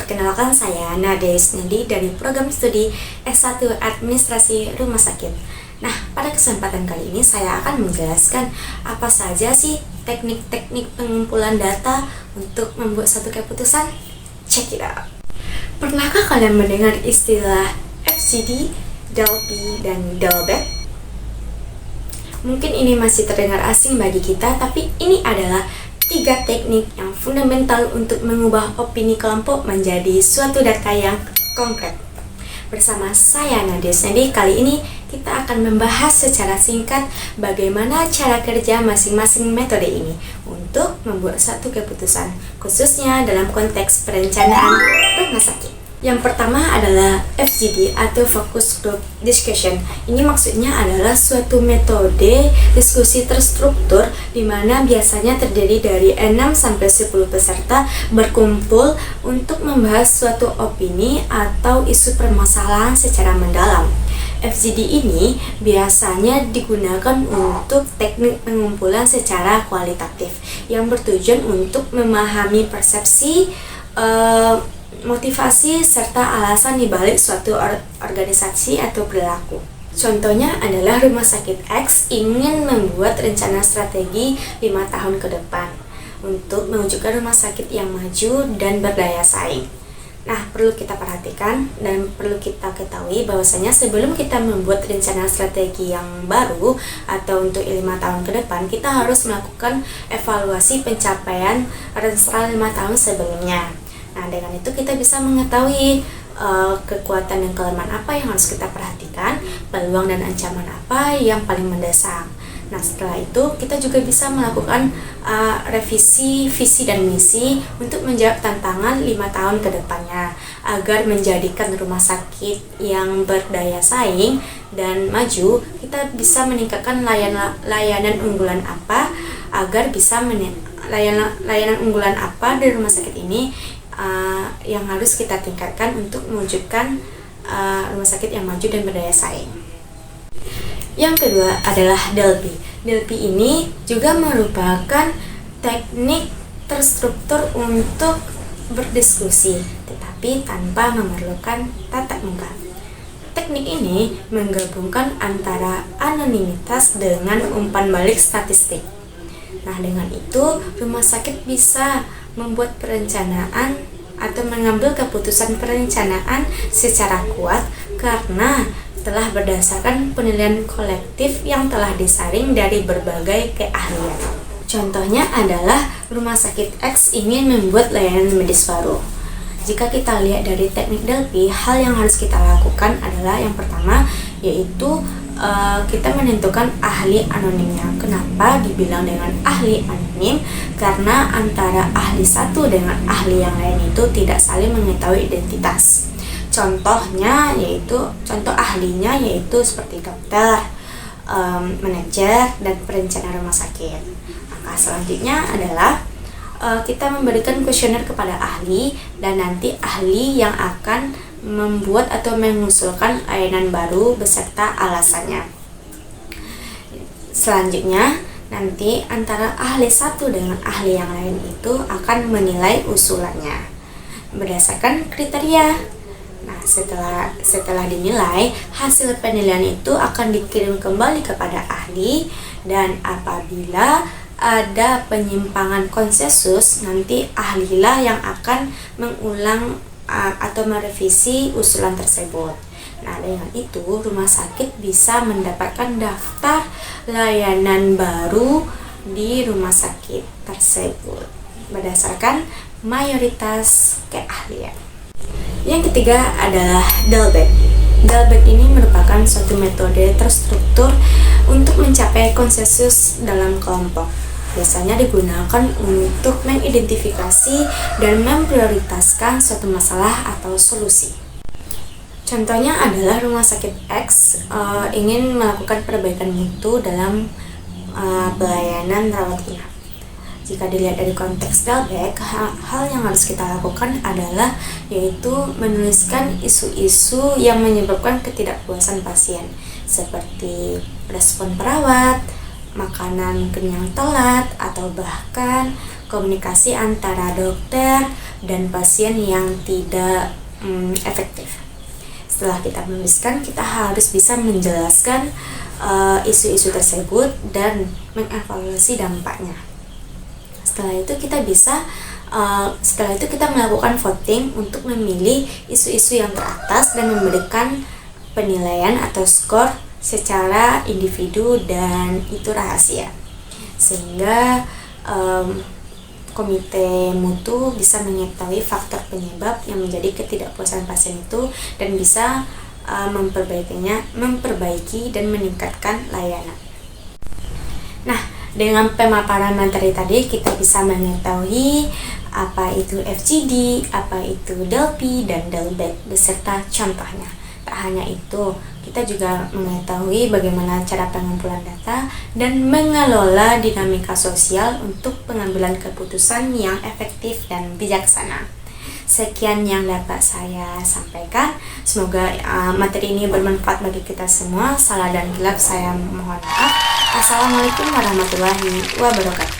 Perkenalkan saya Nade Isnedi dari program studi S1 Administrasi Rumah Sakit. Nah, pada kesempatan kali ini saya akan menjelaskan apa saja sih teknik-teknik pengumpulan data untuk membuat satu keputusan. Check it out. Pernahkah kalian mendengar istilah FCD, DLP, dan DLBEC? Mungkin ini masih terdengar asing bagi kita, tapi ini adalah 3 teknik yang fundamental untuk mengubah opini kelompok menjadi suatu data yang konkret. Bersama saya Nadia Isnedi, kali ini kita akan membahas secara singkat bagaimana cara kerja masing-masing metode ini untuk membuat satu keputusan, khususnya dalam konteks perencanaan rumah sakit. Yang pertama adalah FGD atau Focus Group Discussion. Ini maksudnya adalah suatu metode diskusi terstruktur di mana biasanya terdiri dari 6-10 peserta berkumpul untuk membahas suatu opini atau isu permasalahan secara mendalam. FGD ini biasanya digunakan untuk teknik pengumpulan secara kualitatif yang bertujuan untuk memahami persepsi, motivasi, serta alasan dibalik suatu organisasi atau perilaku. Contohnya adalah Rumah Sakit X ingin membuat rencana strategi 5 tahun ke depan untuk mewujudkan rumah sakit yang maju dan berdaya saing. Nah, perlu kita perhatikan dan perlu kita ketahui bahwasanya sebelum kita membuat rencana strategi yang baru atau untuk 5 tahun ke depan, kita harus melakukan evaluasi pencapaian rencana 5 tahun sebelumnya. Nah, dengan itu kita bisa mengetahui kekuatan dan kelemahan apa yang harus kita perhatikan, peluang dan ancaman apa yang paling mendesak. Nah, setelah itu kita juga bisa melakukan revisi visi dan misi untuk menjawab tantangan 5 tahun ke depannya agar menjadikan rumah sakit yang berdaya saing dan maju. Kita bisa meningkatkan layanan unggulan apa agar bisa layanan unggulan apa dari rumah sakit ini yang harus kita tingkatkan untuk mewujudkan rumah sakit yang maju dan berdaya saing. Yang kedua adalah DLP. DLP ini juga merupakan teknik terstruktur untuk berdiskusi, tetapi tanpa memerlukan tatap muka. Teknik ini menggabungkan antara anonimitas dengan umpan balik statistik. Nah, dengan itu rumah sakit bisa membuat perencanaan atau mengambil keputusan perencanaan secara kuat karena telah berdasarkan penilaian kolektif yang telah disaring dari berbagai keahlian. Contohnya adalah Rumah Sakit X ingin membuat layanan medis baru. Jika kita lihat dari teknik DLP, hal yang harus kita lakukan adalah yang pertama yaitu kita menentukan ahli anonimnya. Kenapa dibilang dengan ahli anonim? Karena antara ahli satu dengan ahli yang lain itu tidak saling mengetahui identitas. Contohnya yaitu contoh ahlinya yaitu seperti dokter, manajer, dan perencana rumah sakit. Maka selanjutnya adalah kita memberikan kuesioner kepada ahli dan nanti ahli yang akan membuat atau mengusulkan layanan baru beserta alasannya. Selanjutnya, nanti antara ahli satu dengan ahli yang lain itu akan menilai usulannya berdasarkan kriteria. Nah, setelah dinilai, hasil penilaian itu akan dikirim kembali kepada ahli dan apabila ada penyimpangan konsensus, nanti ahlilah yang akan mengulang atau merevisi usulan tersebut. Nah, dengan itu rumah sakit bisa mendapatkan daftar layanan baru di rumah sakit tersebut berdasarkan mayoritas keahlian. Yang ketiga adalah DLBEC. DLBEC ini merupakan suatu metode terstruktur untuk mencapai konsensus dalam kelompok. Biasanya digunakan untuk mengidentifikasi dan memprioritaskan suatu masalah atau solusi. Contohnya adalah Rumah Sakit X ingin melakukan perbaikan mutu dalam pelayanan rawat inap. Jika dilihat dari konteks DLBEC, hal yang harus kita lakukan adalah yaitu menuliskan isu-isu yang menyebabkan ketidakpuasan pasien, seperti respon perawat, makanan kenyang telat, atau bahkan komunikasi antara dokter dan pasien yang tidak efektif. Setelah kita menuliskan, kita harus bisa menjelaskan isu-isu tersebut dan mengevaluasi dampaknya. Setelah itu kita melakukan voting untuk memilih isu-isu yang teratas dan memberikan penilaian atau skor secara individu, dan itu rahasia, sehingga komite mutu bisa mengetahui faktor penyebab yang menjadi ketidakpuasan pasien itu dan bisa memperbaiki dan meningkatkan layanan. Nah, dengan pemaparan materi tadi kita bisa mengetahui apa itu FGD, apa itu DELPI dan DELBAC beserta contohnya. Tak hanya itu, kita juga mengetahui bagaimana cara pengumpulan data dan mengelola dinamika sosial untuk pengambilan keputusan yang efektif dan bijaksana. Sekian yang dapat saya sampaikan. Semoga materi ini bermanfaat bagi kita semua. Salah dan hilaf saya mohon maaf. Assalamualaikum warahmatullahi wabarakatuh.